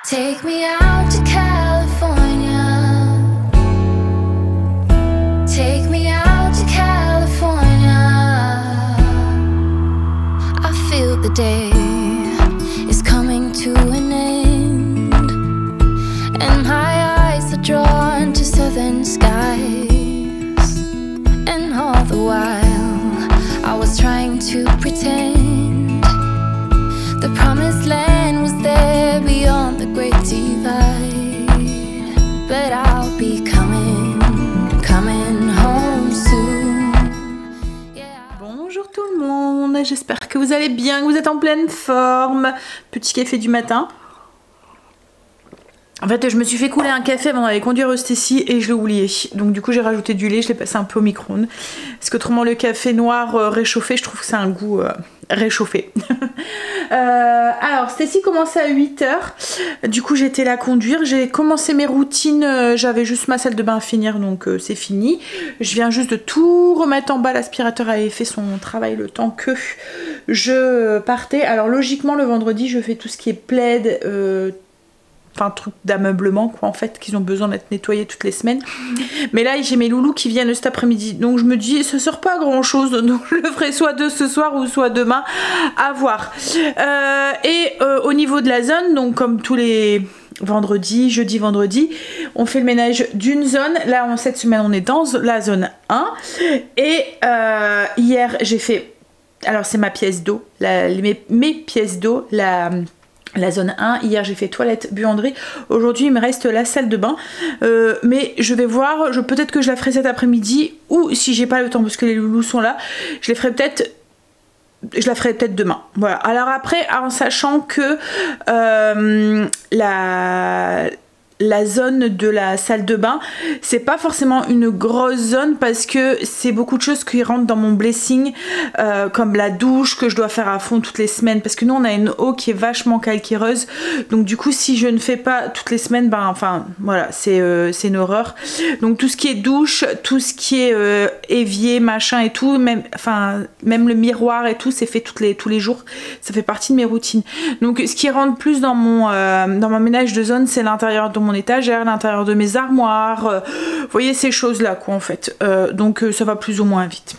Take me out to California. Take me out to California. I feel the day is coming to an end, and my eyes are drawn to southern skies. And all the while I was trying to pretend the promised land was there beyond the great divide. But I'll be coming home soon. Bonjour tout le monde, j'espère que vous allez bien, que vous êtes en pleine forme. Petit café du matin. En fait, je me suis fait couler un café avant d'aller conduire Stécie et je l'ai oublié. Donc du coup, j'ai rajouté du lait, je l'ai passé un peu au micro-ondes. Parce qu'autrement, le café noir réchauffé, je trouve que c'est un goût réchauffé. Alors, Stécie commençait à 8 h. Du coup, j'étais là à conduire. J'ai commencé mes routines. J'avais juste ma salle de bain à finir, donc c'est fini. Je viens juste de tout remettre en bas. L'aspirateur avait fait son travail le temps que je partais. Alors, logiquement, le vendredi, je fais tout ce qui est plaid, enfin truc d'ameublement quoi en fait, qu'ils ont besoin d'être nettoyés toutes les semaines. Mais là j'ai mes loulous qui viennent cet après-midi, donc je me dis ça sert pas à grand chose, donc je le ferai soit ce soir ou soit demain, à voir. Au niveau de la zone, donc comme tous les vendredis, jeudi, vendredi, on fait le ménage d'une zone. Là en cette semaine on est dans la zone 1 et hier j'ai fait, alors c'est ma pièce d'eau, mes pièces d'eau, la zone 1, hier j'ai fait toilette, buanderie, aujourd'hui il me reste la salle de bain, mais je vais voir, peut-être que je la ferai cet après-midi, ou si j'ai pas le temps parce que les loulous sont là, je la ferai peut-être demain. Voilà, alors après, en sachant que la zone de la salle de bain, c'est pas forcément une grosse zone parce que c'est beaucoup de choses qui rentrent dans mon blessing, comme la douche que je dois faire à fond toutes les semaines parce que nous on a une eau qui est vachement calcaireuse, donc du coup si je ne fais pas toutes les semaines, ben enfin voilà, c'est une horreur. Donc tout ce qui est douche, tout ce qui est évier, machin et tout, même le miroir et tout, c'est fait tous les jours, ça fait partie de mes routines. Donc ce qui rentre plus dans mon ménage de zone, c'est l'intérieur de mon étagère, l'intérieur de mes armoires, vous voyez ces choses là quoi en fait, donc ça va plus ou moins vite.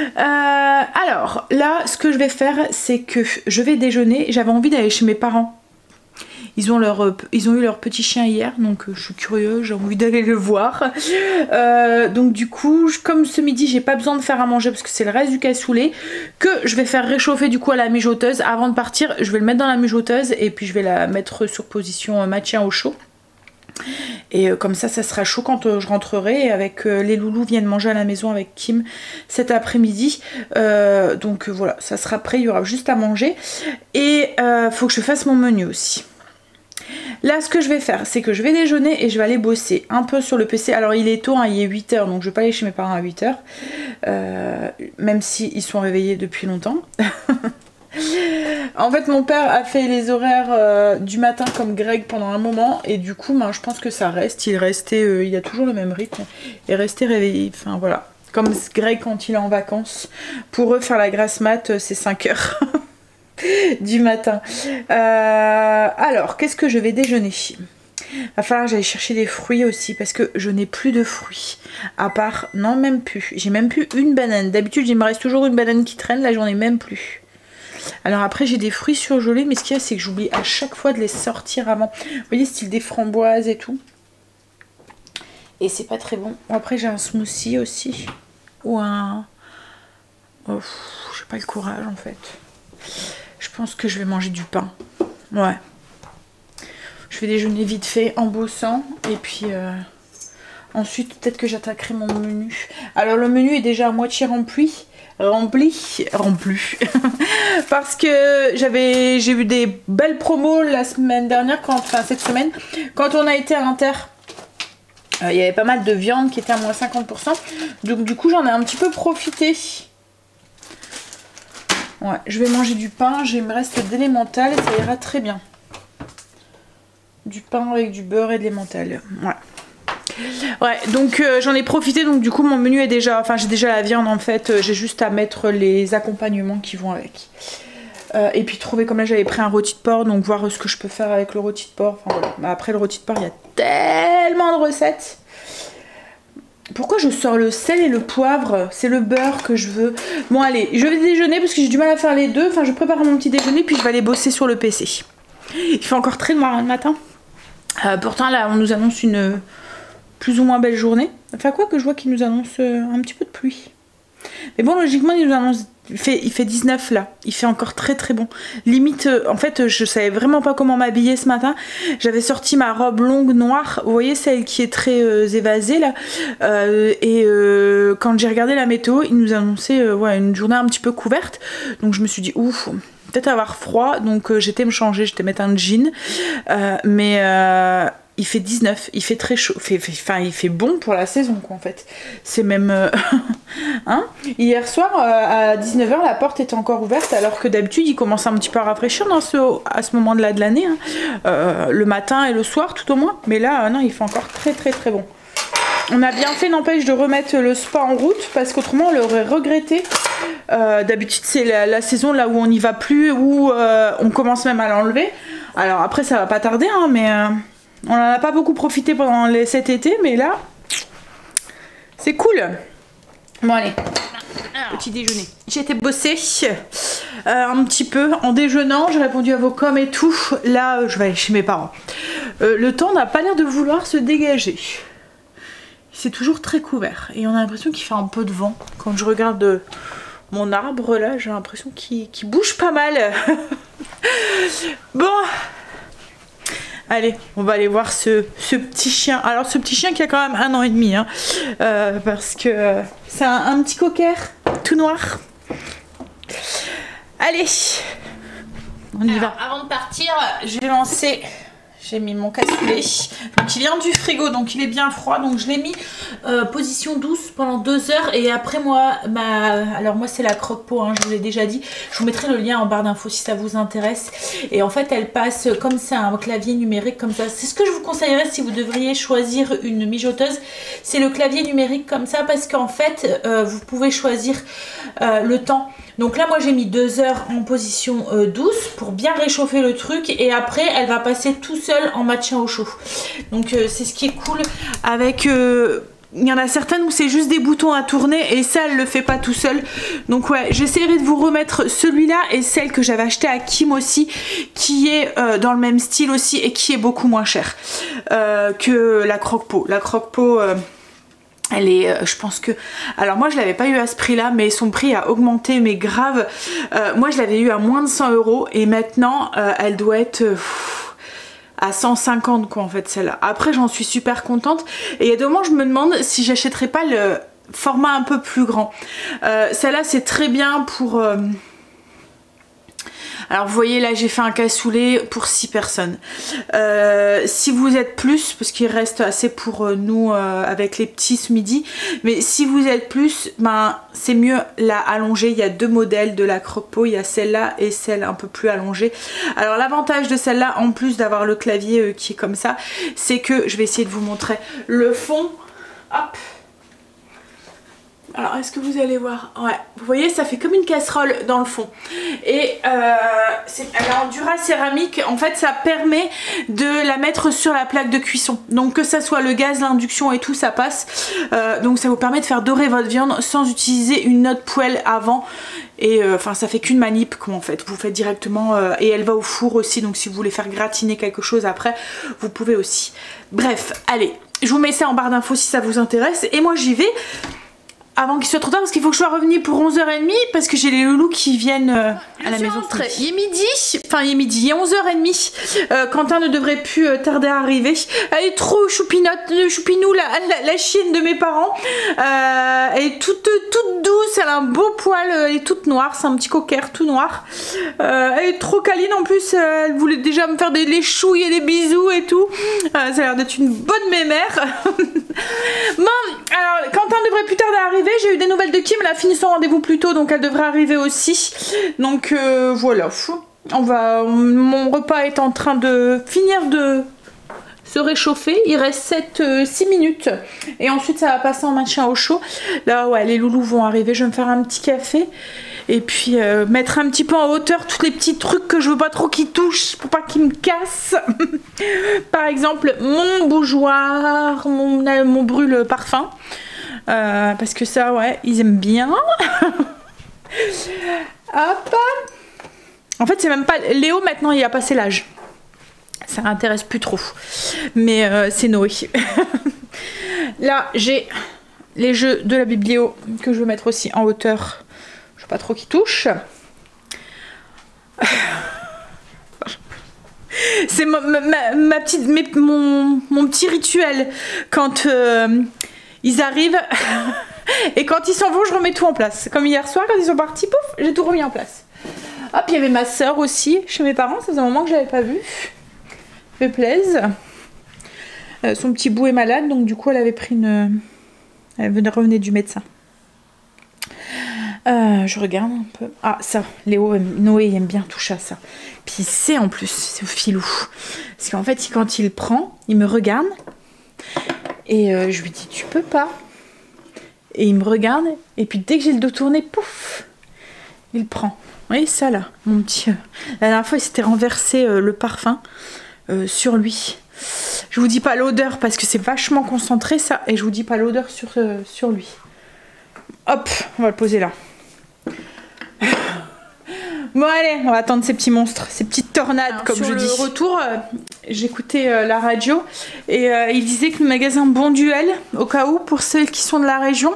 Alors là ce que je vais faire, c'est que je vais déjeuner. J'avais envie d'aller chez mes parents, ils ont eu leur petit chien hier, donc je suis curieuse, j'ai envie d'aller le voir. Donc du coup, comme ce midi j'ai pas besoin de faire à manger parce que c'est le reste du cassoulet que je vais faire réchauffer du coup à la mijoteuse. Avant de partir, je vais le mettre dans la mijoteuse et puis je vais la mettre sur position maintien au chaud. Et comme ça sera chaud quand je rentrerai, et avec les loulous viennent manger à la maison avec Kim cet après-midi, donc voilà, ça sera prêt, il y aura juste à manger. Et faut que je fasse mon menu aussi. Là ce que je vais faire, c'est que je vais déjeuner et je vais aller bosser un peu sur le PC. Alors il est tôt, hein, il est 8 h, donc je vais pas aller chez mes parents à 8 h, même s'ils sont réveillés depuis longtemps. En fait mon père a fait les horaires du matin comme Greg pendant un moment, et du coup je pense que ça reste, il a toujours le même rythme, et resté réveillé, enfin voilà, comme Greg quand il est en vacances. Pour eux faire la grasse mat c'est 5 h du matin. Alors qu'est-ce que je vais déjeuner? Va falloir que j'aille chercher des fruits aussi parce que je n'ai plus de fruits, à part, non même plus, j'ai même plus une banane. D'habitude il me reste toujours une banane qui traîne, là j'en ai même plus. Alors après j'ai des fruits surgelés, mais ce qu'il y a c'est que j'oublie à chaque fois de les sortir avant. Vous voyez, style des framboises et tout, et c'est pas très bon. Après j'ai un smoothie aussi, ou un... Oh, j'ai pas le courage en fait. Je pense que je vais manger du pain. Ouais. Je vais déjeuner vite fait en bossant. Et puis ensuite peut-être que j'attaquerai mon menu. Alors le menu est déjà à moitié rempli. Parce que j'ai eu des belles promos la semaine dernière, cette semaine, quand on a été à l'Inter. Il y avait pas mal de viande qui était à moins 50%. Donc du coup j'en ai un petit peu profité. Ouais, je vais manger du pain, il me reste d'élémental et ça ira très bien. Du pain avec du beurre et de l'émental. Ouais. Ouais, donc j'en ai profité, donc du coup mon menu est déjà, j'ai déjà la viande en fait, j'ai juste à mettre les accompagnements qui vont avec. Et puis trouver, comme là j'avais pris un rôti de porc, donc voir ce que je peux faire avec le rôti de porc. Enfin voilà. Mais après le rôti de porc, il y a tellement de recettes. Pourquoi je sors le sel et le poivre? C'est le beurre que je veux. Bon allez, je vais déjeuner parce que j'ai du mal à faire les deux. Enfin je prépare mon petit déjeuner puis je vais aller bosser sur le PC. Il fait encore très noir le matin. Pourtant là on nous annonce une plus ou moins belle journée. Enfin quoi que je vois qu'il nous annonce un petit peu de pluie. Mais bon logiquement il nous annonce... Il fait 19 là, il fait encore très très bon. Limite, en fait, je savais vraiment pas comment m'habiller ce matin. J'avais sorti ma robe longue noire, vous voyez celle qui est très évasée là. Quand j'ai regardé la météo, il nous annonçait ouais, une journée un petit peu couverte. Donc je me suis dit, ouf, peut-être avoir froid. Donc j'étais me changer, j'étais mettre un jean. Il fait 19, il fait très chaud, il fait bon pour la saison quoi en fait. C'est même... hein, hier soir à 19 h la porte était encore ouverte alors que d'habitude il commence un petit peu à rafraîchir à ce moment de l'année. Hein. Le matin et le soir tout au moins. Mais là non il fait encore très très très bon. On a bien fait n'empêche de remettre le spa en route parce qu'autrement on l'aurait regretté. D'habitude c'est la saison là où on n'y va plus, où on commence même à l'enlever. Alors après ça va pas tarder hein, mais... on en a pas beaucoup profité pendant cet été, mais là, c'est cool. Bon allez, petit déjeuner. J'ai été bosser un petit peu en déjeunant, j'ai répondu à vos coms et tout. Là, je vais aller chez mes parents. Le temps n'a pas l'air de vouloir se dégager. C'est toujours très couvert et on a l'impression qu'il fait un peu de vent. Quand je regarde mon arbre là, j'ai l'impression qu'il bouge pas mal. Bon. Allez, on va aller voir ce petit chien. Alors ce petit chien qui a quand même 1 an et demi, hein, parce que c'est un petit cocker tout noir. Allez, on y va. Avant de partir, j'ai mis mon cassoulet. Donc il vient du frigo, donc il est bien froid. Donc je l'ai mis position douce pendant 2 heures. Et après moi, alors moi c'est la croque-pot, hein, je vous l'ai déjà dit. Je vous mettrai le lien en barre d'infos si ça vous intéresse. Et en fait elle passe, comme c'est un clavier numérique comme ça. C'est ce que je vous conseillerais si vous devriez choisir une mijoteuse. C'est le clavier numérique comme ça parce qu'en fait vous pouvez choisir le temps. Donc là moi j'ai mis 2 heures en position douce pour bien réchauffer le truc et après elle va passer tout seul en maintien au chaud. Donc c'est ce qui est cool avec... il y en a certaines où c'est juste des boutons à tourner et ça elle le fait pas tout seul. Donc ouais j'essaierai de vous remettre celui-là et celle que j'avais acheté à Kim aussi qui est dans le même style aussi et qui est beaucoup moins cher que la croque-pot. La croque-pot... elle est, je pense que... Alors moi je l'avais pas eu à ce prix là mais son prix a augmenté mais grave. Moi je l'avais eu à moins de 100 € et maintenant elle doit être... à 150 quoi en fait celle-là. Après j'en suis super contente et il y a des moments je me demande si j'achèterais pas le format un peu plus grand. Celle-là c'est très bien pour... Alors vous voyez là j'ai fait un cassoulet pour 6 personnes. Si vous êtes plus, parce qu'il reste assez pour nous avec les petits ce midi, mais si vous êtes plus, ben c'est mieux la allongée. Il y a 2 modèles de la croque-pot, il y a celle-là et celle un peu plus allongée. Alors l'avantage de celle-là, en plus d'avoir le clavier qui est comme ça, c'est que, je vais essayer de vous montrer le fond. Hop. Alors est-ce que vous allez voir? Ouais, vous voyez ça fait comme une casserole dans le fond. Et elle est en Dura céramique. En fait ça permet de la mettre sur la plaque de cuisson. Donc que ça soit le gaz, l'induction et tout ça passe. Donc ça vous permet de faire dorer votre viande sans utiliser une autre poêle avant. Et enfin ça fait qu'une manip quoi en fait. Vous faites directement et elle va au four aussi. Donc si vous voulez faire gratiner quelque chose après, vous pouvez aussi. Bref, allez, je vous mets ça en barre d'infos si ça vous intéresse. Et moi j'y vais. Avant qu'il soit trop tard parce qu'il faut que je sois revenue pour 11h30 parce que j'ai les loulous qui viennent à la maison. Il est midi, enfin il est midi, il est 11h30. Quentin ne devrait plus tarder à arriver. Elle est trop choupinou, la chienne de mes parents. Elle est toute douce, elle a un beau poil, elle est toute noire, c'est un petit cocker tout noir. Elle est trop câline en plus, elle voulait déjà me faire des chouilles et des bisous et tout. Ça a l'air d'être une bonne mémère. Bon, alors Quentin ne devrait plus tarder à arriver. J'ai eu des nouvelles de Kim, elle a fini son rendez-vous plus tôt donc elle devrait arriver aussi. Donc voilà, mon repas est en train de finir de se réchauffer. Il reste 6 minutes et ensuite ça va passer en maintien au chaud. Là ouais, les loulous vont arriver, je vais me faire un petit café et puis mettre un petit peu en hauteur tous les petits trucs que je veux pas trop qu'ils touchent pour pas qu'ils me cassent. Par exemple mon bougeoir, mon brûle parfum, parce que ça ouais, ils aiment bien. Hop. En fait c'est même pas... Léo maintenant il a passé l'âge. Ça m'intéresse plus trop. Mais c'est Noé. Là j'ai les jeux de la biblio que je veux mettre aussi en hauteur. Je veux pas trop qu'ils touchent. C'est mon petit rituel quand ils arrivent. Et quand ils s'en vont, je remets tout en place. Comme hier soir, quand ils sont partis, pouf, j'ai tout remis en place. Hop, il y avait ma soeur aussi, chez mes parents. Ça faisait un moment que je l'avais pas vue. Ça fait plaisir. Son petit bout est malade, donc du coup, elle avait pris une... Elle revenait du médecin. Je regarde un peu. Ah, ça, Noé il aime bien toucher à ça. Puis il sait en plus, c'est filou. Parce qu'en fait, quand il prend, il me regarde. Et je lui dis, tu peux pas. Et il me regarde, et puis dès que j'ai le dos tourné, pouf, il prend. Vous voyez ça là, mon petit... La dernière fois, il s'était renversé le parfum sur lui. Je vous dis pas l'odeur, parce que c'est vachement concentré ça, et je vous dis pas l'odeur sur lui. Hop, on va le poser là. Bon allez, on va attendre ces petits monstres, ces petites tornades. Alors, comme je dis. Sur le retour, j'écoutais la radio et il disait que le magasin Bonduel, au cas où, pour ceux qui sont de la région,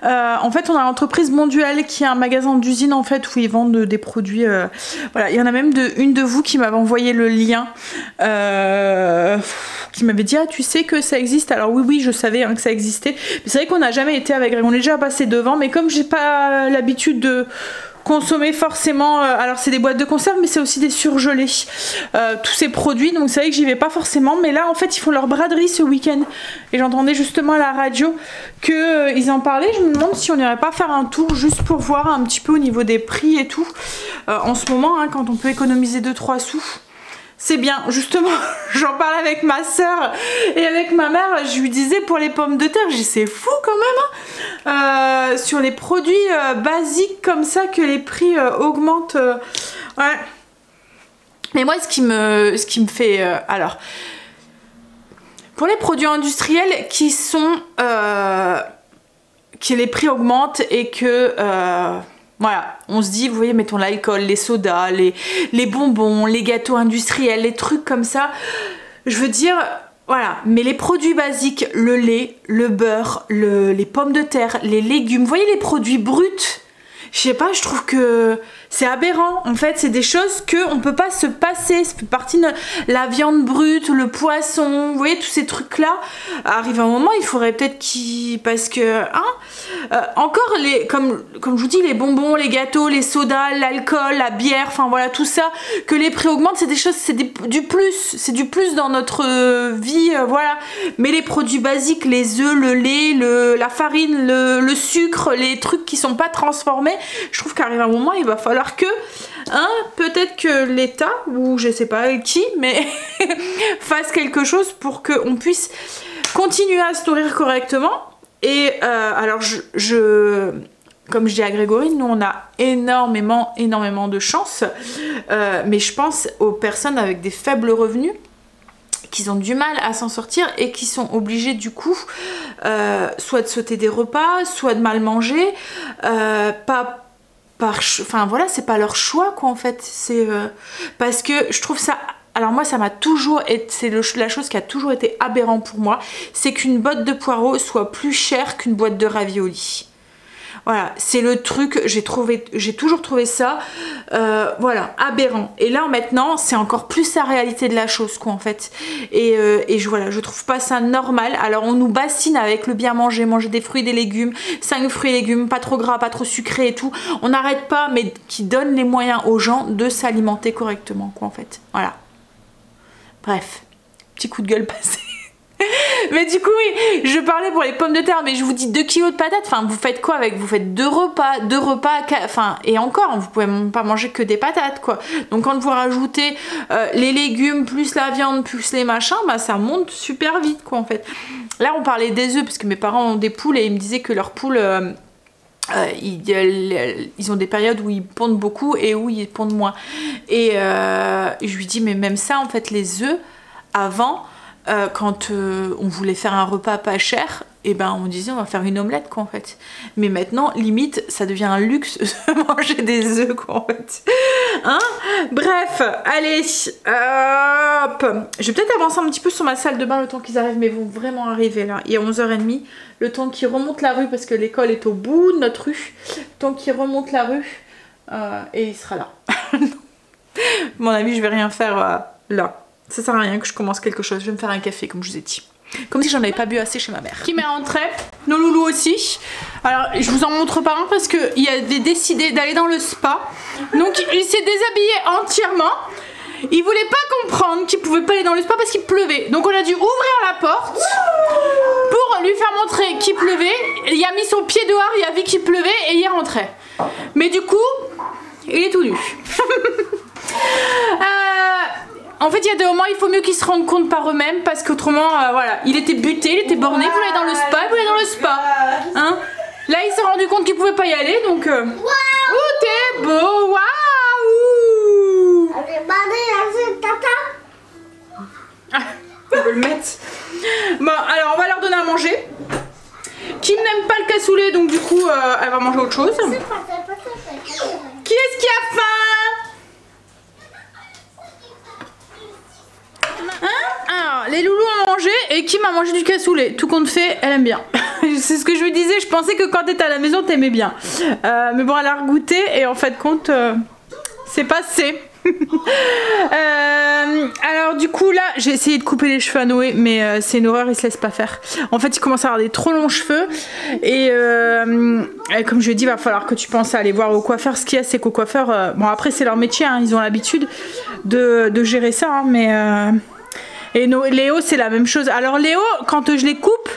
en fait on a l'entreprise Bonduel qui est un magasin d'usine en fait où ils vendent des produits. Voilà, il y en a même une de vous qui m'avait envoyé le lien, qui m'avait dit ah tu sais que ça existe. Alors oui je savais que ça existait. C'est vrai qu'on n'a jamais été avec, on est déjà passé devant, mais comme j'ai pas l'habitude de consommer forcément, alors c'est des boîtes de conserve mais c'est aussi des surgelés, tous ces produits, donc c'est vrai que j'y vais pas forcément, mais là en fait ils font leur braderie ce week-end et j'entendais justement à la radio que ils en parlaient. Je me demande si on n'irait pas faire un tour juste pour voir un petit peu au niveau des prix et tout, en ce moment quand on peut économiser 2-3 sous. C'est bien, justement, j'en parlais avec ma soeur et avec ma mère, je lui disais pour les pommes de terre, j'ai dit c'est fou quand même, hein, sur les produits basiques comme ça que les prix augmentent, ouais. Mais moi ce qui me fait, alors, pour les produits industriels qui sont, que les prix augmentent et que... voilà, on se dit, vous voyez, mettons l'alcool, les sodas, les bonbons, les gâteaux industriels, les trucs comme ça. Je veux dire, voilà, mais les produits basiques, le lait, le beurre, les pommes de terre, les légumes, vous voyez les produits bruts, je sais pas, je trouve que c'est aberrant. En fait, c'est des choses qu'on peut pas se passer. Ça fait partie de la viande brute, le poisson, vous voyez, tous ces trucs-là. Arrive un moment, il faudrait peut-être qu'ils... Parce que, encore, comme je vous dis, les bonbons, les gâteaux, les sodas, l'alcool, la bière, enfin voilà, tout ça, que les prix augmentent, c'est des choses, c'est du plus. C'est du plus dans notre vie, voilà. Mais les produits basiques, les œufs, le lait, la farine, le sucre, les trucs qui sont pas transformés, je trouve qu'arrive un moment, il va falloir que, peut-être que l'État, ou je sais pas qui, mais fasse quelque chose pour qu'on puisse continuer à se nourrir correctement. Et alors, comme je dis à Grégory, nous on a énormément de chance, mais je pense aux personnes avec des faibles revenus qui ont du mal à s'en sortir et qui sont obligés du coup soit de sauter des repas, soit de mal manger, enfin voilà, c'est pas leur choix quoi en fait, c'est parce que je trouve ça, alors moi ça m'a toujours été, c'est la chose qui a toujours été aberrant pour moi, c'est qu'une botte de poireaux soit plus chère qu'une boîte de raviolis. Voilà, c'est le truc, j'ai toujours trouvé ça, voilà, aberrant. Et là, maintenant, c'est encore plus la réalité de la chose, quoi, en fait. Et voilà, je trouve pas ça normal. Alors, on nous bassine avec le bien manger, manger des fruits et des légumes, 5 fruits et légumes, pas trop gras, pas trop sucré et tout. On n'arrête pas, mais qui donne les moyens aux gens de s'alimenter correctement, quoi, en fait. Voilà. Bref, petit coup de gueule passé. Mais du coup, oui, je parlais pour les pommes de terre, mais je vous dis 2 kilos de patates. Enfin, vous faites quoi avec? Vous faites 2 repas, enfin, et encore, vous pouvez même pas manger que des patates, quoi. Donc, quand vous rajoutez les légumes, plus la viande, plus les machins, bah, ça monte super vite, quoi, en fait. Là, on parlait des œufs, parce que mes parents ont des poules et ils me disaient que leurs poules. Ils ont des périodes où ils pondent beaucoup et où ils pondent moins. Et je lui dis, mais même ça, en fait, les œufs, avant, quand on voulait faire un repas pas cher, et ben on disait on va faire une omelette, quoi, en fait. Mais maintenant, limite, ça devient un luxe de manger des œufs, quoi, en fait. Hein? Bref, allez, hop. Je vais peut-être avancer un petit peu sur ma salle de bain le temps qu'ils arrivent, mais ils vont vraiment arriver là. Il est 11h30, le temps qu'ils remontent la rue, parce que l'école est au bout de notre rue. Le temps qu'ils remontent la rue, et il sera là. Mon ami, je vais rien faire là. Ça sert à rien que je commence quelque chose. Je vais me faire un café, comme je vous ai dit. Comme si j'en avais pas bu assez chez ma mère. Qui m'est rentré, nos loulous aussi. Alors, je vous en montre pas un parce qu'il avait décidé d'aller dans le spa. Donc, il s'est déshabillé entièrement. Il voulait pas comprendre qu'il pouvait pas aller dans le spa parce qu'il pleuvait. Donc, on a dû ouvrir la porte pour lui faire montrer qu'il pleuvait. Il a mis son pied dehors, il a vu qu'il pleuvait et il est rentré. Mais du coup, il est tout nu. En fait, il y a des moments, il faut mieux qu'ils se rendent compte par eux-mêmes parce qu'autrement, voilà, il était buté, il était borné, il voulait aller dans le spa, il voulait aller dans le spa. Hein? Là, il s'est rendu compte qu'il pouvait pas y aller, donc... Oh, t'es beau, waouh! On peut le mettre. Bon, alors, on va leur donner à manger. Kim n'aime pas le cassoulet, donc du coup, elle va manger autre chose. Qui est-ce qui a faim? Hein? Alors, les loulous ont mangé et Kim a mangé du cassoulet. Tout compte fait, elle aime bien. C'est ce que je lui disais, je pensais que quand t'étais à la maison, t'aimais bien. Mais bon, elle a regoûté et en fait, compte, c'est passé. Alors du coup là j'ai essayé de couper les cheveux à Noé, mais c'est une horreur, il se laisse pas faire. En fait il commence à avoir des trop longs cheveux et comme je lui ai dit, va falloir que tu penses à aller voir au coiffeur. Ce qu'il y a, c'est qu'au coiffeur, bon après c'est leur métier, hein, ils ont l'habitude de gérer ça, hein, mais et Léo c'est la même chose. Alors Léo, quand je les coupe,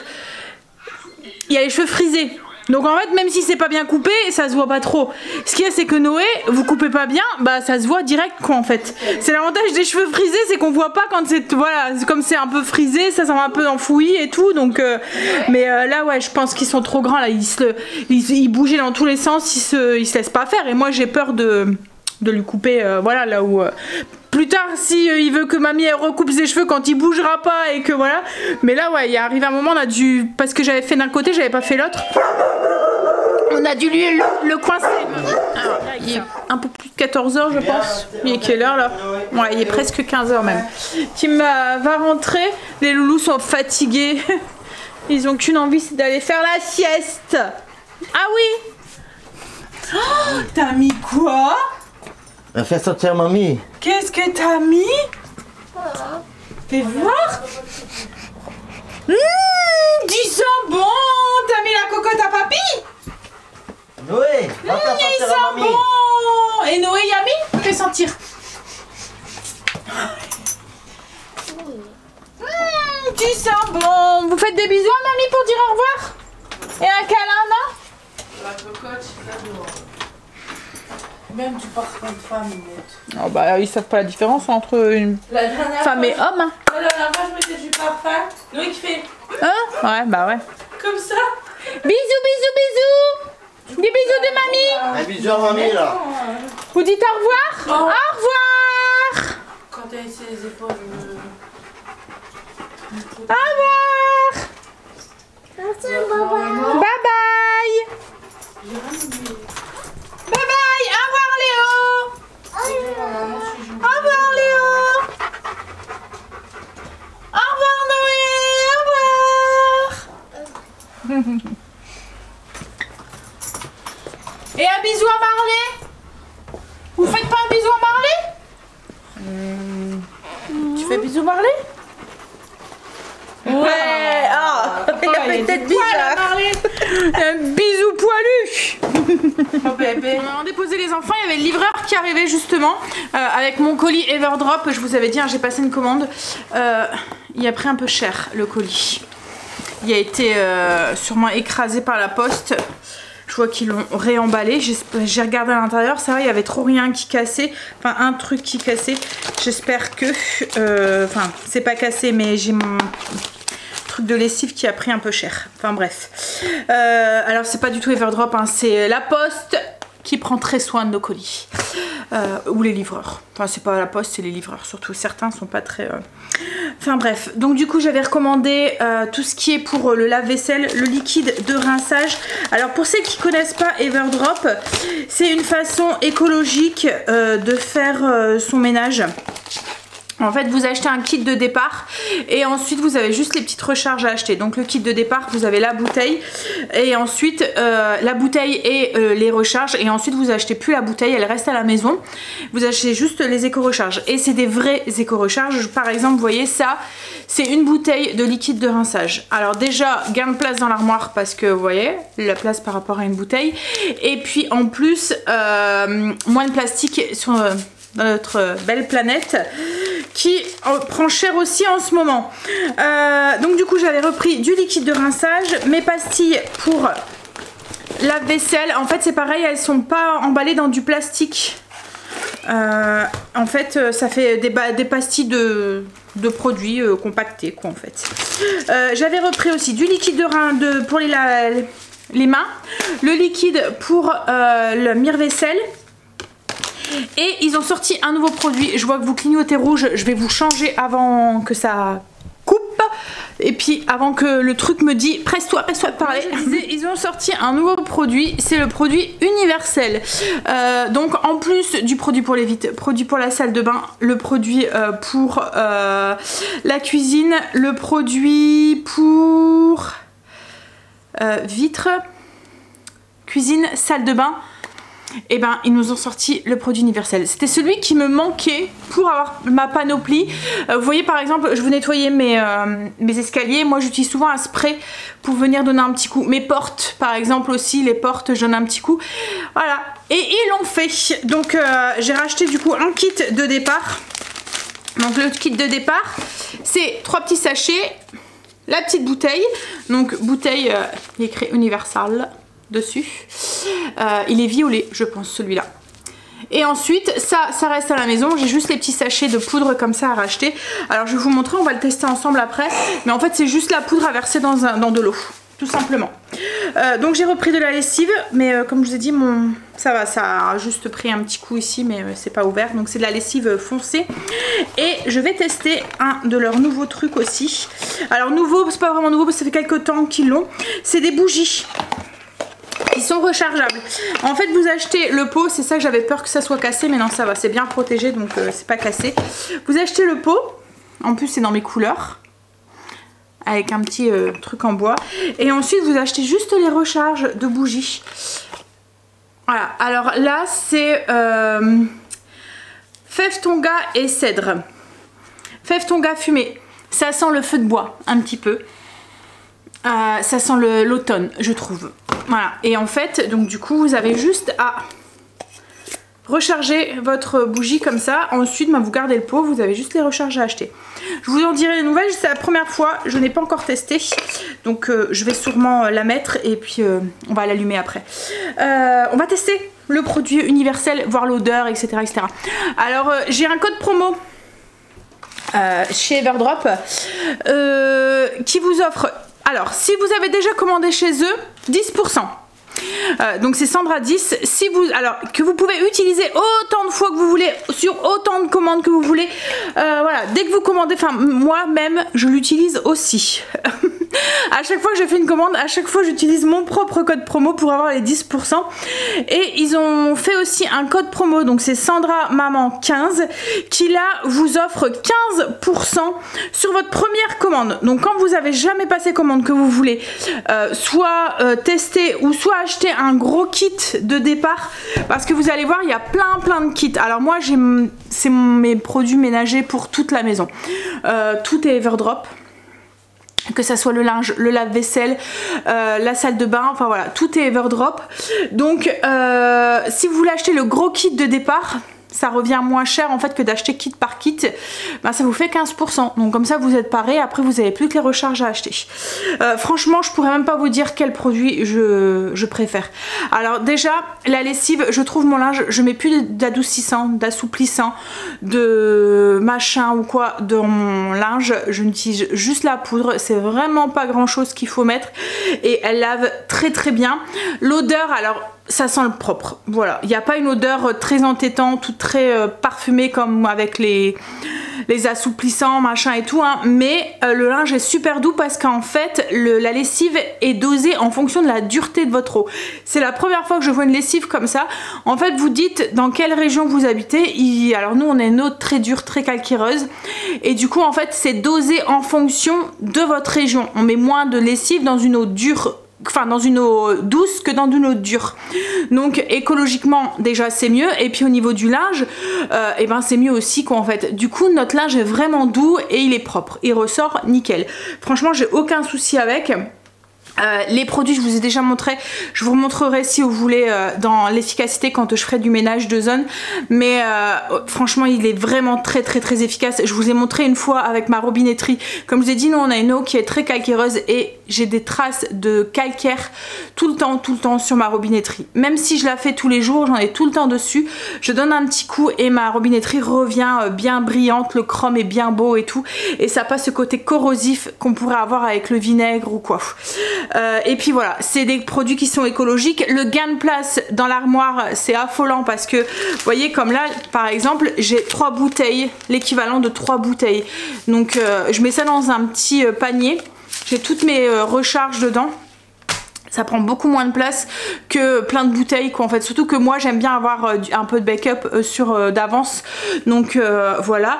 il y a les cheveux frisés. Donc en fait, même si c'est pas bien coupé, ça se voit pas trop. Ce qu'il y a, c'est que Noé, vous coupez pas bien, bah ça se voit direct, quoi, en fait. C'est l'avantage des cheveux frisés, c'est qu'on voit pas quand c'est, voilà, comme c'est un peu frisé, ça sent un peu enfoui et tout. Donc, mais là, ouais, je pense qu'ils sont trop grands là. Ils bougeaient dans tous les sens, ils se laissent pas faire. Et moi, j'ai peur de lui couper, voilà, là où. Plus tard, si il veut que mamie elle recoupe ses cheveux quand il bougera pas et que voilà. Mais là, ouais, il est arrivé un moment, on a dû, parce que j'avais fait d'un côté, j'avais pas fait l'autre. On a dû lui le coincer. Alors, là, il est un peu plus de 14h, je pense. Il est quelle heure là? Ouais, il est presque 15h même. Kim va rentrer. Les loulous sont fatigués. Ils ont qu'une envie, c'est d'aller faire la sieste. Ah oui. Oh, t'as mis quoi? Fais sortir mamie. Qu'est-ce que t'as mis? Fais voir. Du sang bon. T'as mis la cocotte à papy? Noé, va faire Il sortir sent mamie. bon. Et Noé y a mis? Fais sentir. Tu sens bon. Vous faites des bisous à mamie pour dire au revoir? Et un câlin, non? La cocotte, j'adore. Même tu passes pas une femme, Oh bah ils savent pas la différence entre une femme et homme. Hein. La dernière fois, je mettais du parfum. Noé qui fait Hein? Ouais, bah ouais. comme ça. Bisous, bisous, bisous. Des bisous de mamie. Un bisou à mamie là. Vous dites au revoir? Oh. Au revoir. Quand elle a ses épaules. Au revoir. Bye bye. Bye bye. Au revoir Léo. Au revoir Léo. Au revoir Noé. Au revoir. Et un bisou à Marley. Vous faites pas un bisou à Marley? Tu fais bisou Marley? Ouais. Ah. Il a fait tête poil à Marley. Un bisou poilu. Oh bébé. On a déposé les enfants, il y avait le livreur qui arrivait justement avec mon colis Everdrop. Je vous avais dit, hein, j'ai passé une commande. Il a pris un peu cher le colis. il a été sûrement écrasé par la poste. Je vois qu'ils l'ont réemballé. J'ai regardé à l'intérieur, ça va, il y avait trop rien qui cassait. Enfin, un truc qui cassait. J'espère que... Enfin, c'est pas cassé, mais j'ai mon truc de lessive qui a pris un peu cher. Enfin, bref. Alors, c'est pas du tout Everdrop, hein, c'est la poste qui prend très soin de nos colis. Ou les livreurs. Enfin, c'est pas la poste, c'est les livreurs. Surtout, certains sont pas très... Enfin bref, donc du coup j'avais recommandé tout ce qui est pour le lave-vaisselle, le liquide de rinçage. Alors pour ceux qui connaissent pas Everdrop, c'est une façon écologique de faire son ménage. En fait, vous achetez un kit de départ et ensuite vous avez juste les petites recharges à acheter. Donc le kit de départ, vous avez la bouteille et ensuite la bouteille et les recharges, et ensuite vous achetez plus la bouteille, elle reste à la maison. Vous achetez juste les éco-recharges et c'est des vrais éco-recharges. Par exemple, vous voyez ça, c'est une bouteille de liquide de rinçage. Alors déjà, gain de place dans l'armoire parce que vous voyez, la place par rapport à une bouteille. Et puis en plus, moins de plastique sur... dans notre belle planète qui prend cher aussi en ce moment. Donc du coup j'avais repris du liquide de rinçage, mes pastilles pour lave-vaisselle. En fait c'est pareil, elles sont pas emballées dans du plastique. En fait ça fait des pastilles de produits compactés quoi en fait. J'avais repris aussi du liquide pour les mains, le liquide pour le mire-vaisselle. Et ils ont sorti un nouveau produit. Je vois que vous clignotez rouge. Je vais vous changer avant que ça coupe. Et puis avant que le truc me dit presse-toi de parler. Ils ont sorti un nouveau produit. C'est le produit universel. Donc en plus du produit pour les vitres, produit pour la salle de bain, le produit pour la cuisine, le produit pour vitres, cuisine, salle de bain. Et ben ils nous ont sorti le produit universel. C'était celui qui me manquait pour avoir ma panoplie. Vous voyez par exemple, je veux nettoyer mes escaliers. Moi j'utilise souvent un spray pour venir donner un petit coup. Mes portes par exemple aussi, les portes je donne un petit coup. Voilà, et ils l'ont fait. Donc j'ai racheté du coup un kit de départ. Donc le kit de départ, c'est 3 petits sachets, la petite bouteille. Donc bouteille, il est écrit universal dessus. Il est violet je pense celui-là. Et ensuite ça reste à la maison. J'ai juste les petits sachets de poudre comme ça à racheter. Alors je vais vous montrer, on va le tester ensemble après. Mais en fait c'est juste la poudre à verser dans de l'eau, tout simplement. Donc j'ai repris de la lessive. Mais comme je vous ai dit, ça a juste pris un petit coup ici. Mais c'est pas ouvert. Donc c'est de la lessive foncée. Et je vais tester un de leurs nouveaux trucs aussi. Alors nouveau, c'est pas vraiment nouveau parce que ça fait quelques temps qu'ils l'ont. C'est des bougies. Ils sont rechargeables. En fait vous achetez le pot, c'est ça que j'avais peur que ça soit cassé, mais non ça va, c'est bien protégé donc c'est pas cassé. Vous achetez le pot, en plus c'est dans mes couleurs, avec un petit truc en bois. Et ensuite vous achetez juste les recharges de bougies. Voilà, alors là c'est fève tonga et cèdre. Fève tonga fumée, ça sent le feu de bois un petit peu. Ça sent l'automne je trouve. Voilà, et en fait donc du coup vous avez juste à recharger votre bougie comme ça. Ensuite vous gardez le pot, vous avez juste les recharges à acheter. Je vous en dirai des nouvelles, c'est la première fois, je n'ai pas encore testé. Donc je vais sûrement la mettre et puis on va l'allumer après. On va tester le produit universel, voir l'odeur etc. Alors j'ai un code promo chez Everdrop qui vous offre... Alors, si vous avez déjà commandé chez eux, 10%. Donc c'est Sandra 10. Si vous, alors que vous pouvez utiliser autant de fois que vous voulez, sur autant de commandes que vous voulez. Voilà, dès que vous commandez, enfin moi-même, je l'utilise aussi. À chaque fois que je fais une commande, à chaque fois j'utilise mon propre code promo pour avoir les 10%. Et ils ont fait aussi un code promo, donc c'est Sandra Maman 15, qui là vous offre 15% sur votre première commande. Donc quand vous avez jamais passé commande, que vous voulez soit tester ou soit acheter un gros kit de départ, parce que vous allez voir il y a plein de kits. Alors moi c'est mes produits ménagers pour toute la maison. Tout est Everdrop. Que ça soit le linge, le lave-vaisselle, la salle de bain, enfin voilà, tout est Everdrop. Donc si vous voulez acheter le gros kit de départ, ça revient moins cher en fait que d'acheter kit par kit. Ben, ça vous fait 15%. Donc comme ça vous êtes paré, après vous n'avez plus que les recharges à acheter. Franchement je pourrais même pas vous dire quel produit je préfère. Alors déjà la lessive, je trouve mon linge, je mets plus d'adoucissant, d'assouplissant, de machin ou quoi dans mon linge. Je n'utilise juste la poudre, c'est vraiment pas grand chose qu'il faut mettre et elle lave très très bien. L'odeur, alors ça sent le propre, voilà, il n'y a pas une odeur très entêtante, toute très parfumée comme avec les assouplissants machin et tout, hein. Mais le linge est super doux parce qu'en fait la lessive est dosée en fonction de la dureté de votre eau. C'est la première fois que je vois une lessive comme ça. En fait vous dites dans quelle région vous habitez, alors nous on a une eau très dure, très calcaireuse et du coup en fait c'est dosé en fonction de votre région. On met moins de lessive dans une eau dure, enfin dans une eau douce que dans une eau dure. Donc écologiquement déjà c'est mieux et puis au niveau du linge et ben c'est mieux aussi quoi en fait. Du coup notre linge est vraiment doux et il est propre, il ressort nickel. Franchement j'ai aucun souci avec. Les produits je vous ai déjà montré, je vous remontrerai si vous voulez dans l'efficacité quand je ferai du ménage de zone, mais franchement il est vraiment très efficace. Je vous ai montré une fois avec ma robinetterie, comme je vous ai dit nous on a une eau qui est très calcaireuse et j'ai des traces de calcaire tout le temps sur ma robinetterie. Même si je la fais tous les jours, j'en ai tout le temps dessus, je donne un petit coup et ma robinetterie revient bien brillante, le chrome est bien beau et tout, et ça passe ce côté corrosif qu'on pourrait avoir avec le vinaigre ou quoi. Et puis voilà, c'est des produits qui sont écologiques. Le gain de place dans l'armoire c'est affolant parce que vous voyez comme là par exemple j'ai 3 bouteilles, l'équivalent de 3 bouteilles, donc je mets ça dans un petit panier, j'ai toutes mes recharges dedans. Ça prend beaucoup moins de place que plein de bouteilles quoi en fait, surtout que moi j'aime bien avoir un peu de backup sur d'avance, donc voilà.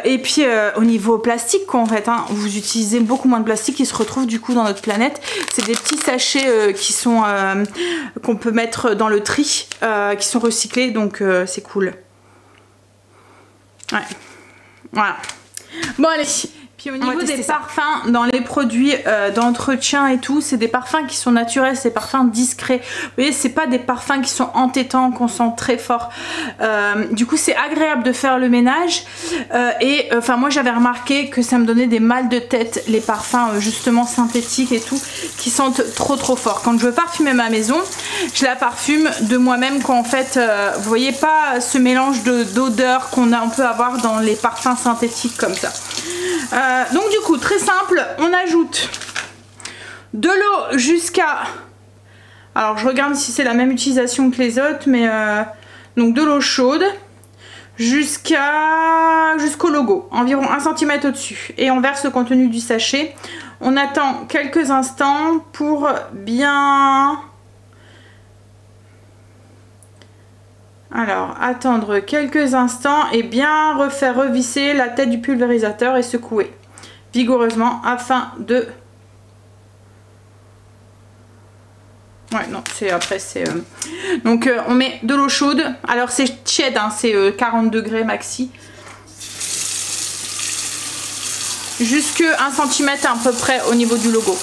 Et puis au niveau plastique quoi en fait, hein, vous utilisez beaucoup moins de plastique qui se retrouve du coup dans notre planète. C'est des petits sachets qui sont qu'on peut mettre dans le tri, qui sont recyclés, donc c'est cool. Ouais, voilà. Bon allez. Puis au niveau des parfums, dans les produits d'entretien et tout, c'est des parfums qui sont naturels, c'est des parfums discrets. Vous voyez, c'est pas des parfums qui sont entêtants, qu'on sent très fort. Du coup, c'est agréable de faire le ménage. Et enfin, moi, j'avais remarqué que ça me donnait des mal de tête, les parfums justement synthétiques et tout, qui sentent trop fort. Quand je veux parfumer ma maison, je la parfume de moi-même, quand en fait, vous voyez pas ce mélange d'odeurs qu'on peut avoir dans les parfums synthétiques comme ça. Donc du coup très simple, on ajoute de l'eau jusqu'à, alors je regarde si c'est la même utilisation que les autres, mais donc de l'eau chaude jusqu'au logo, environ 1 cm au-dessus, et on verse le contenu du sachet. On attend quelques instants pour bien... Alors, attendre quelques instants et bien refaire revisser la tête du pulvérisateur et secouer vigoureusement afin de... Ouais, non, c'est après, c'est... Donc, on met de l'eau chaude. Alors, c'est tiède, hein, c'est 40 degrés maxi. Jusque 1 cm à peu près au niveau du logo.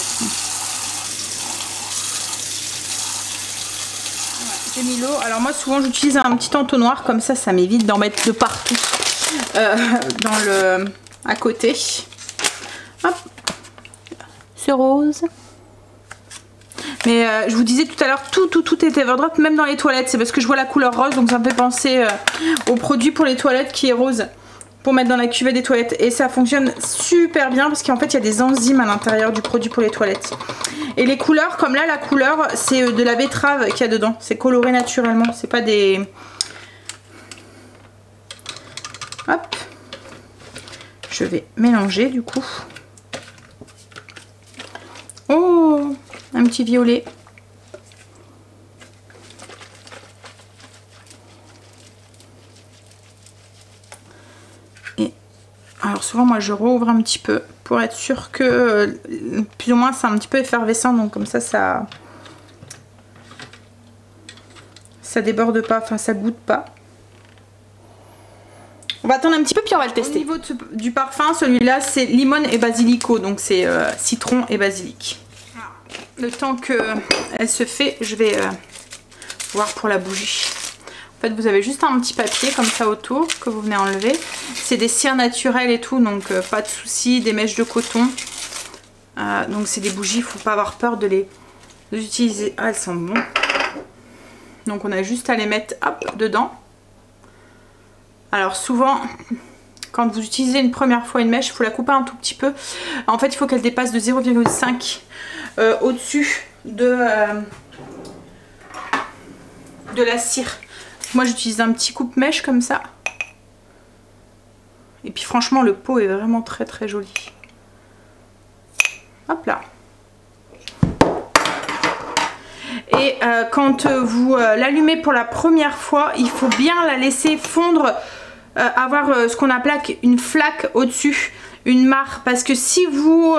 J'ai mis l'eau. Alors moi souvent j'utilise un petit entonnoir comme ça m'évite d'en mettre de partout à côté. Hop. C'est rose. Mais je vous disais tout à l'heure, tout est Everdrop, même dans les toilettes. C'est parce que je vois la couleur rose, donc ça me fait penser au produit pour les toilettes qui est rose, pour mettre dans la cuvette des toilettes, et ça fonctionne super bien parce qu'en fait il y a des enzymes à l'intérieur du produit pour les toilettes. Et les couleurs, comme là la couleur c'est de la betterave qu'il y a dedans, c'est coloré naturellement, c'est pas des... Hop, je vais mélanger du coup. Oh, un petit violet. Alors souvent moi je rouvre un petit peu pour être sûr que plus ou moins c'est un petit peu effervescent, donc comme ça ça déborde pas, enfin ça goûte pas. On va attendre un petit peu puis on va le tester. Au niveau du parfum, celui-là c'est limone et basilico, donc c'est citron et basilic. Le temps qu'elle se fait, je vais voir pour la bougie. En fait vous avez juste un petit papier comme ça autour que vous venez enlever. C'est des cires naturelles et tout, donc pas de soucis, des mèches de coton. Donc c'est des bougies, il ne faut pas avoir peur de les utiliser. Ah, elles sentent bon. Donc on a juste à les mettre hop, dedans. Alors souvent, quand vous utilisez une première fois une mèche, il faut la couper un tout petit peu. En fait il faut qu'elle dépasse de 0,5 au-dessus de la cire. Moi j'utilise un petit coupe-mèche comme ça. Et puis franchement le pot est vraiment très très joli. Hop là. Et quand vous l'allumez pour la première fois, il faut bien la laisser fondre, avoir ce qu'on appelle une flaque au-dessus, une mare. Parce que si vous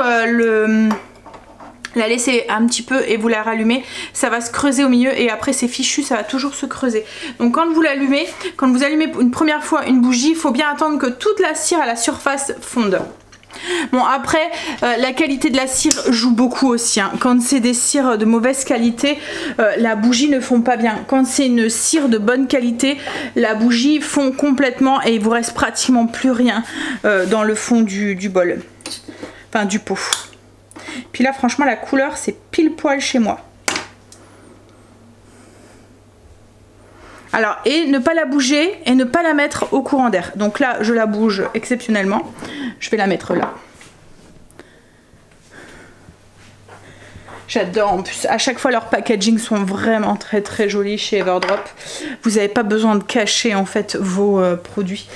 la laissez un petit peu et vous la rallumez, ça va se creuser au milieu et après c'est fichu, ça va toujours se creuser. Donc quand vous l'allumez, quand vous allumez une première fois une bougie, il faut bien attendre que toute la cire à la surface fonde. Bon après la qualité de la cire joue beaucoup aussi hein. Quand c'est des cires de mauvaise qualité, la bougie ne fond pas bien. Quand c'est une cire de bonne qualité, la bougie fond complètement et il vous reste pratiquement plus rien dans le fond du bol, enfin du pot. Puis là franchement la couleur c'est pile poil chez moi. Alors et ne pas la bouger et ne pas la mettre au courant d'air. Donc là je la bouge exceptionnellement. Je vais la mettre là. J'adore en plus, à chaque fois leurs packaging sont vraiment très très jolis chez Everdrop. Vous n'avez pas besoin de cacher en fait vos produits.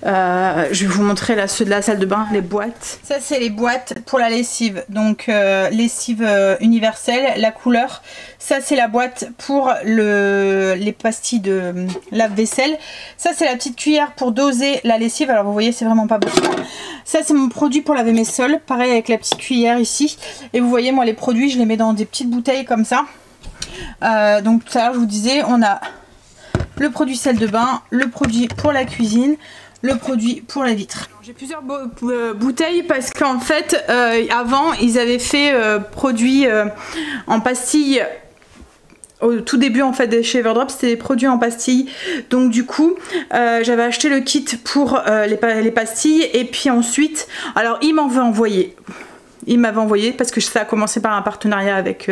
Je vais vous montrer là ceux de la salle de bain, les boîtes. Ça c'est les boîtes pour la lessive, donc lessive universelle, la couleur. Ça c'est la boîte pour les pastilles de lave-vaisselle. Ça c'est la petite cuillère pour doser la lessive, alors vous voyez c'est vraiment pas beaucoup. Ça c'est mon produit pour laver mes sols, pareil avec la petite cuillère ici. Et vous voyez moi les produits je les mets dans des petites bouteilles comme ça. Donc tout à l'heure je vous disais on a le produit salle de bain, le produit pour la cuisine, le produit pour la vitre. J'ai plusieurs bouteilles parce qu'en fait avant ils avaient fait produits en pastilles. Au tout début en fait de chez Everdrop c'était des produits en pastilles, donc du coup j'avais acheté le kit pour les pastilles et puis ensuite alors il m'avait envoyé parce que ça a commencé par un partenariat avec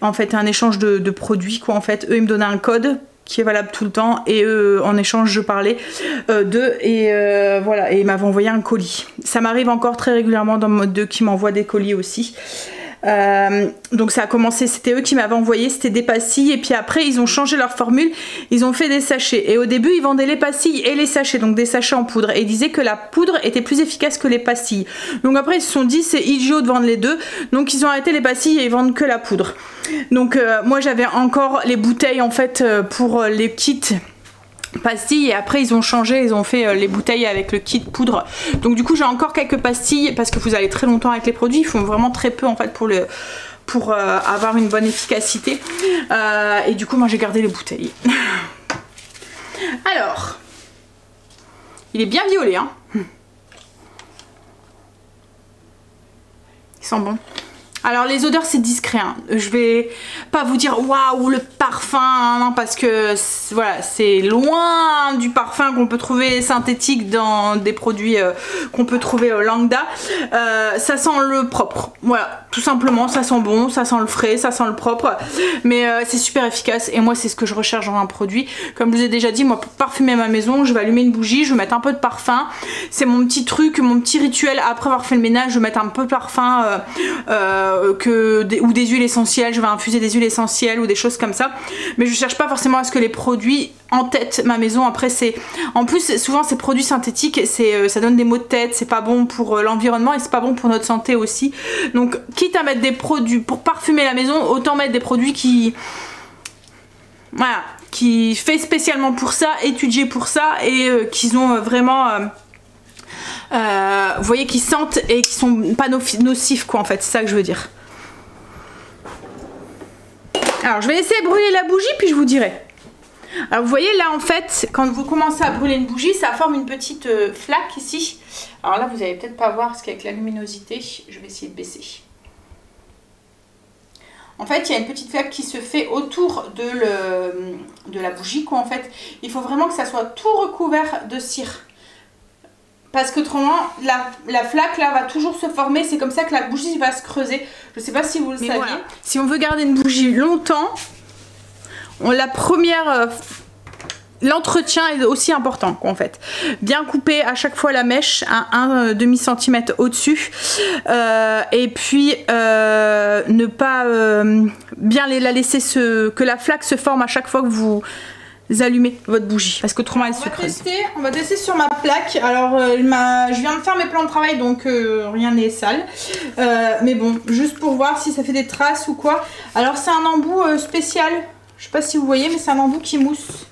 en fait un échange de produits quoi. En fait eux ils me donnaient un code qui est valable tout le temps et en échange je parlais d'eux et voilà, et ils m'avaient envoyé un colis. Ça m'arrive encore très régulièrement dans Mode 2 qui m'envoie des colis aussi. Donc ça a commencé, c'était eux qui m'avaient envoyé, c'était des pastilles et puis après ils ont changé leur formule, ils ont fait des sachets et au début ils vendaient les pastilles et les sachets, donc des sachets en poudre, et ils disaient que la poudre était plus efficace que les pastilles. Donc après ils se sont dit c'est idiot de vendre les deux, donc ils ont arrêté les pastilles et ils vendent que la poudre. Donc moi j'avais encore les bouteilles en fait pour les kits pastilles et après ils ont changé, ils ont fait les bouteilles avec le kit poudre. Donc du coup j'ai encore quelques pastilles parce que vous allez très longtemps avec les produits, ils font vraiment très peu en fait pour avoir une bonne efficacité et du coup moi j'ai gardé les bouteilles. Alors il est bien violet hein. Il sent bon. Alors les odeurs c'est discret hein. Je vais pas vous dire waouh le parfum hein, parce que voilà c'est loin du parfum qu'on peut trouver synthétique dans des produits qu'on peut trouver lambda. Ça sent le propre, voilà tout simplement, ça sent bon, ça sent le frais, ça sent le propre, mais c'est super efficace et moi c'est ce que je recherche dans un produit. Comme je vous ai déjà dit, moi pour parfumer ma maison je vais allumer une bougie, je vais mettre un peu de parfum, c'est mon petit truc, mon petit rituel après avoir fait le ménage, je vais mettre un peu de parfum ou des huiles essentielles, je vais infuser des huiles essentielles ou des choses comme ça, mais je cherche pas forcément à ce que les produits entêtent ma maison. Après c'est en plus souvent ces produits synthétiques ça donne des maux de tête, c'est pas bon pour l'environnement et c'est pas bon pour notre santé aussi. Donc quitte à mettre des produits pour parfumer la maison, autant mettre des produits qui voilà, qui fait spécialement pour ça, étudiés pour ça et qui ont vraiment vous voyez, qui sentent et qui sont pas nocifs quoi en fait, c'est ça que je veux dire. Alors je vais laisser brûler la bougie puis je vous dirai. Alors vous voyez là en fait quand vous commencez à brûler une bougie ça forme une petite flaque ici. Alors là vous allez peut-être pas voir parce qu'avec la luminosité je vais essayer de baisser. En fait, il y a une petite flaque qui se fait autour de la bougie, quoi. En fait, il faut vraiment que ça soit tout recouvert de cire. Parce qu'autrement, la flaque là va toujours se former. C'est comme ça que la bougie va se creuser. Je ne sais pas si vous le saviez. Voilà. Si on veut garder une bougie longtemps, l'entretien est aussi important en fait. Bien couper à chaque fois la mèche à 1 demi-centimètre au-dessus. Et puis ne pas bien la laisser que la flaque se forme à chaque fois que vous allumez votre bougie. Parce qu'autrement elle se creuse. On va tester sur ma plaque. Alors je viens de faire mes plans de travail donc rien n'est sale. Mais bon, juste pour voir si ça fait des traces ou quoi. Alors c'est un embout spécial. Je sais pas si vous voyez mais c'est un embout qui mousse.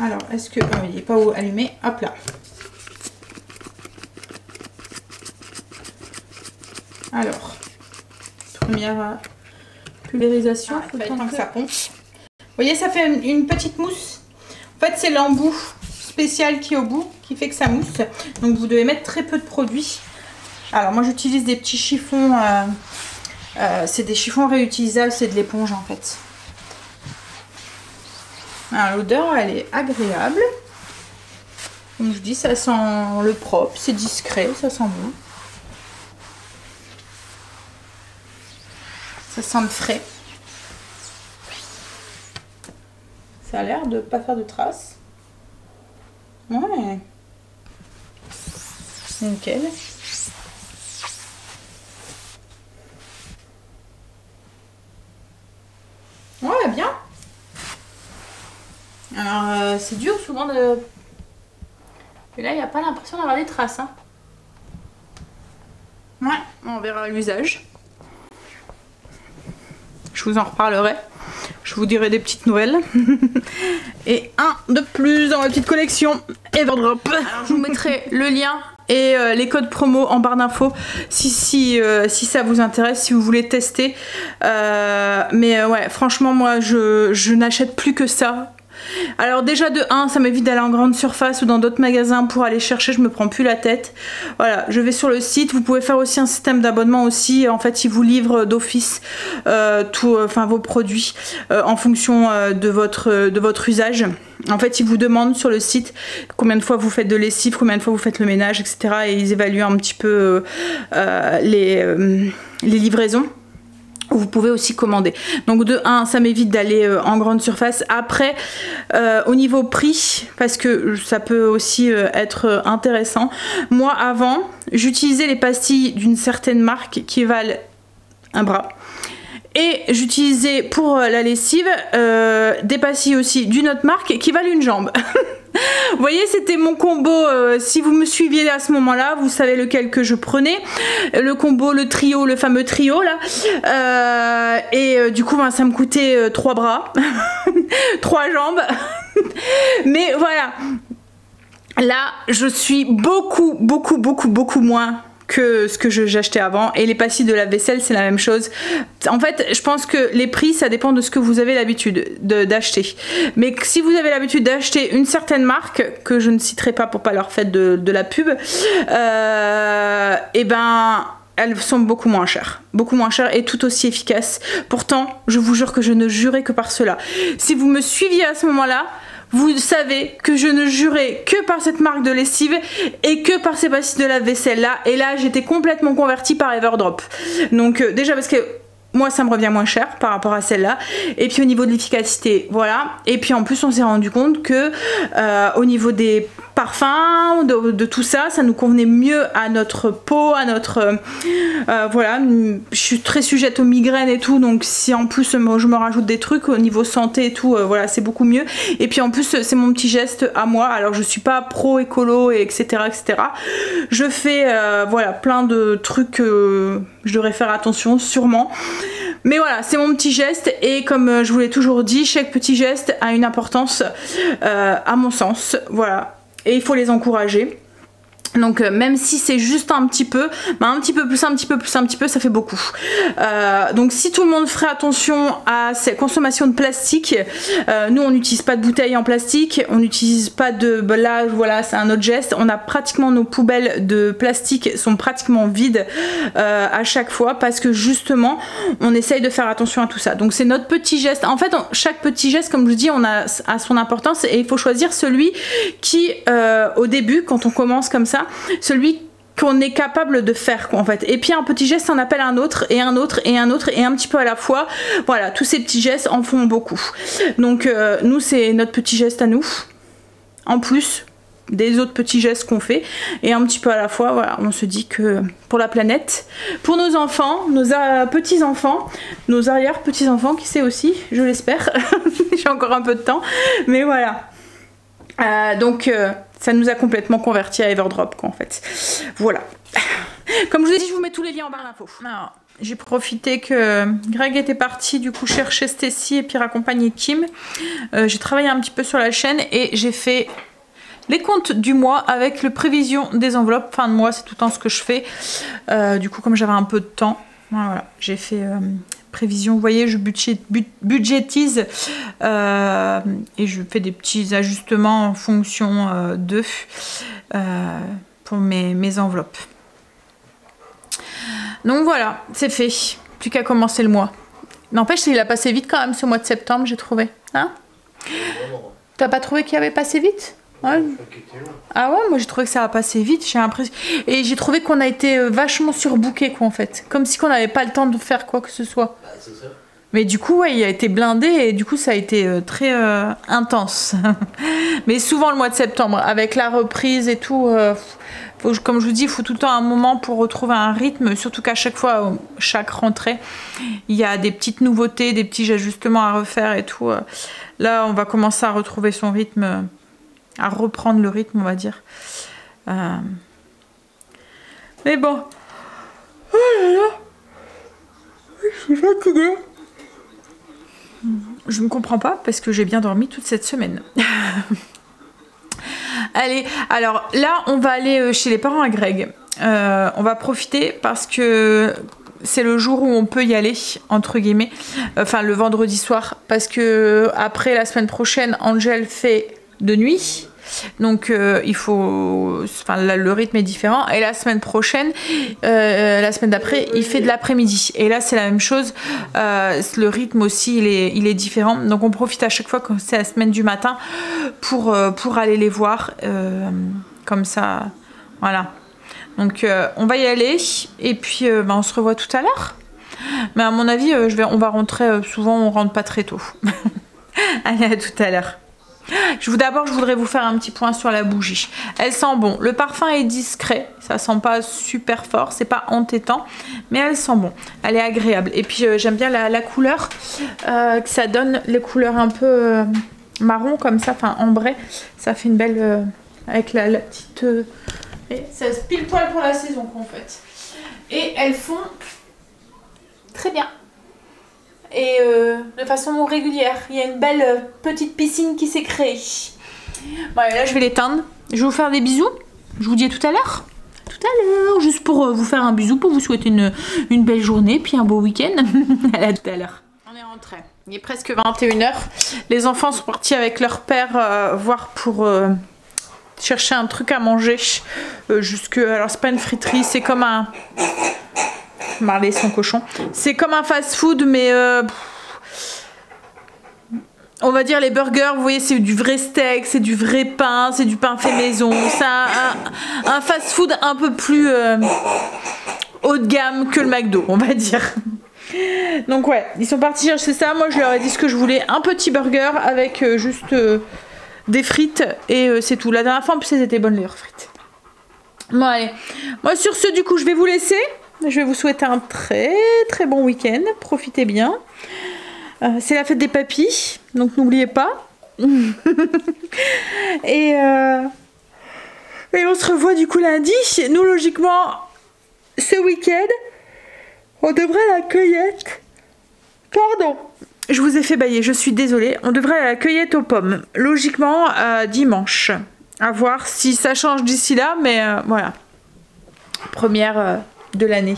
Alors, est-ce que... Oh, il n'est pas allumé. Hop là. Alors, première pulvérisation. Faut le temps que ça pompe. Vous voyez, ça fait une petite mousse. En fait, c'est l'embout spécial qui est au bout qui fait que ça mousse. Donc, vous devez mettre très peu de produit. Alors, moi, j'utilise des petits chiffons. C'est des chiffons réutilisables. C'est de l'éponge, en fait. L'odeur elle est agréable. Comme je dis, ça sent le propre, c'est discret, ça sent bon. Ça sent le frais. Ça a l'air de pas faire de traces. Ouais. Nickel. Ouais, bien. Alors c'est dur souvent de... Et là il n'y a pas l'impression d'avoir des traces. Hein. Ouais, on verra l'usage. Je vous en reparlerai. Je vous dirai des petites nouvelles. Et un de plus dans ma petite collection Everdrop. Alors, je vous mettrai le lien et les codes promo en barre d'infos si ça vous intéresse, si vous voulez tester. Mais ouais, franchement moi je n'achète plus que ça. Alors déjà de 1, ça m'évite d'aller en grande surface ou dans d'autres magasins pour aller chercher, je me prends plus la tête. Voilà, je vais sur le site, vous pouvez faire aussi un système d'abonnement aussi, en fait ils vous livrent d'office vos produits en fonction de votre usage. En fait ils vous demandent sur le site combien de fois vous faites de lessive, combien de fois vous faites le ménage, etc. Et ils évaluent un petit peu les livraisons. Vous pouvez aussi commander. Donc de 1, ça m'évite d'aller en grande surface. Après, au niveau prix, parce que ça peut aussi être intéressant. Moi, avant, j'utilisais les pastilles d'une certaine marque qui valent un bras. Et j'utilisais pour la lessive des pastilles aussi d'une autre marque qui valent une jambe. Vous voyez, c'était mon combo. Si vous me suiviez à ce moment-là, vous savez lequel que je prenais. Le combo, le trio, le fameux trio là. Du coup, ça me coûtait 3 bras, 3 jambes. Mais voilà. Là, je suis beaucoup moins que ce que j'achetais avant. Et les pastilles de la vaisselle, c'est la même chose. En fait, je pense que les prix, ça dépend de ce que vous avez l'habitude d'acheter. Mais si vous avez l'habitude d'acheter une certaine marque, que je ne citerai pas pour pas leur faire de la pub, et ben... elles sont beaucoup moins chères et tout aussi efficaces. Pourtant, je vous jure que je ne jurais que par cela. Si vous me suiviez à ce moment-là, vous savez que je ne jurais que par cette marque de lessive et que par ces pastilles de lave-vaisselle là. Et là, j'étais complètement convertie par Everdrop. Donc déjà parce que moi ça me revient moins cher par rapport à celle-là. Et puis au niveau de l'efficacité, voilà. Et puis en plus on s'est rendu compte que au niveau des parfums, de tout ça, ça nous convenait mieux à notre peau, à notre... voilà, je suis très sujette aux migraines et tout, donc si en plus je me rajoute des trucs au niveau santé et tout, voilà, c'est beaucoup mieux. Et puis en plus c'est mon petit geste à moi, alors je suis pas pro écolo et etc. Je fais voilà, plein de trucs je devrais faire attention sûrement. Mais voilà, c'est mon petit geste et comme je vous l'ai toujours dit, chaque petit geste a une importance à mon sens, voilà. Et il faut les encourager. Donc même si c'est juste un petit peu, bah, un petit peu plus, un petit peu plus, un petit peu, ça fait beaucoup. Donc si tout le monde ferait attention à ses consommations de plastique, nous on n'utilise pas de bouteilles en plastique, on n'utilise pas de, bah, là voilà c'est un autre geste, on a pratiquement nos poubelles de plastique sont pratiquement vides à chaque fois parce que justement on essaye de faire attention à tout ça. Donc c'est notre petit geste, en fait chaque petit geste comme je vous dis on a son importance et il faut choisir celui qui au début quand on commence comme ça, celui qu'on est capable de faire quoi, en fait. Et puis un petit geste en appelle un autre et un autre et un autre et un petit peu à la fois. Voilà, tous ces petits gestes en font beaucoup. Donc nous c'est notre petit geste à nous. En plus des autres petits gestes qu'on fait et un petit peu à la fois, voilà, on se dit que pour la planète, pour nos enfants, nos petits-enfants, nos arrière-petits-enfants, qui sait aussi, je l'espère. J'ai encore un peu de temps, mais voilà. Donc ça nous a complètement converti à Everdrop quoi en fait. Voilà. Comme je vous ai dit, je vous mets tous les liens en barre d'infos. J'ai profité que Greg était parti du coup chercher Stacy et puis raccompagner Kim. J'ai travaillé un petit peu sur la chaîne et j'ai fait les comptes du mois avec le prévision des enveloppes. Fin de mois, c'est tout le temps ce que je fais. Du coup, comme j'avais un peu de temps, voilà, j'ai fait prévision. Vous voyez, je budgétise et je fais des petits ajustements en fonction pour mes enveloppes. Donc voilà, c'est fait. Plus qu'à commencer le mois. N'empêche, il a passé vite quand même ce mois de septembre, j'ai trouvé. Hein? T'as pas trouvé qu'il avait passé vite? Ouais. Ah ouais, moi j'ai trouvé que ça a passé vite, j'ai l'impression. Et j'ai trouvé qu'on a été vachement surbooké quoi en fait. Comme si on n'avait pas le temps de faire quoi que ce soit. Bah, c'est ça. Mais du coup, ouais, il a été blindé et du coup ça a été très intense. Mais souvent le mois de septembre, avec la reprise et tout, comme je vous dis, il faut tout le temps un moment pour retrouver un rythme. Surtout qu'à chaque fois, chaque rentrée, il y a des petites nouveautés, des petits ajustements à refaire et tout. Là, on va commencer à retrouver son rythme. À reprendre le rythme on va dire mais bon, oh là là, je suis fatiguée. Je ne comprends pas parce que j'ai bien dormi toute cette semaine. Allez, alors là on va aller chez les parents à Greg. On va profiter parce que c'est le jour où on peut y aller entre guillemets, enfin le vendredi soir, parce que après la semaine prochaine Angel fait de nuit, donc il faut, enfin le rythme est différent, et la semaine prochaine, la semaine d'après, il fait de l'après-midi, et là c'est la même chose, le rythme aussi il est différent, donc on profite à chaque fois quand c'est la semaine du matin pour aller les voir, comme ça, voilà. Donc on va y aller, et puis on se revoit tout à l'heure, mais à mon avis on va rentrer, souvent on rentre pas très tôt. Allez, à tout à l'heure. D'abord, je voudrais vous faire un petit point sur la bougie. Elle sent bon. Le parfum est discret. Ça sent pas super fort. C'est pas entêtant. Mais elle sent bon. Elle est agréable. Et puis, j'aime bien la couleur que ça donne. Les couleurs un peu marron comme ça. Enfin, ambré. Ça fait une belle... avec la petite... et ça se pile poil pour la saison, en fait. Et elles font très bien. Et de façon régulière. Il y a une belle petite piscine qui s'est créée. Bon, là je vais l'éteindre. Je vais vous faire des bisous. Je vous dis à tout à l'heure. Tout à l'heure. Juste pour vous faire un bisou, pour vous souhaiter une belle journée, puis un beau week-end. Allez, à tout à l'heure. On est rentré. Il est presque 21 h. Les enfants sont partis avec leur père voir pour chercher un truc à manger. Alors c'est pas une friterie, c'est comme un... Marley son cochon. C'est comme un fast-food, mais on va dire les burgers, vous voyez, c'est du vrai steak, c'est du vrai pain, c'est du pain fait maison. C'est un fast-food un peu plus haut de gamme que le McDo, on va dire. Donc ouais, ils sont partis chercher ça. Moi, je leur ai dit ce que je voulais. Un petit burger avec juste des frites et c'est tout. La dernière fois, en plus, elles étaient bonnes, leurs frites. Bon, allez. Moi, sur ce, du coup, je vais vous laisser. Je vais vous souhaiter un très très bon week-end. Profitez bien. C'est la fête des papis, donc n'oubliez pas. et on se revoit du coup lundi. Nous, logiquement, ce week-end, on devrait aller à la cueillette. Pardon, je vous ai fait bailler, je suis désolée. On devrait aller à la cueillette aux pommes. Logiquement, dimanche. À voir si ça change d'ici là, mais voilà. Première de l'année.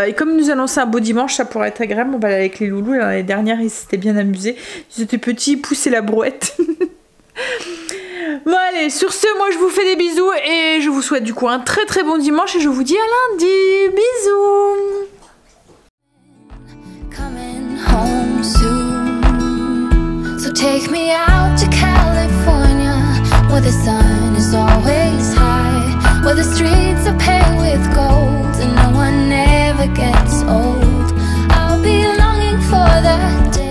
Et comme nous annonçait un beau dimanche, ça pourrait être agréable. On va aller avec les loulous. L'année dernière, ils s'étaient bien amusés. Ils étaient petits, ils poussaient la brouette. Bon allez, sur ce, moi je vous fais des bisous et je vous souhaite du coup un très très bon dimanche et je vous dis à lundi. Bisous. Coming home soon. So take me out to California, where the sun is always high, where the streets are paved with gold and no one ever gets old. I'll be longing for that day.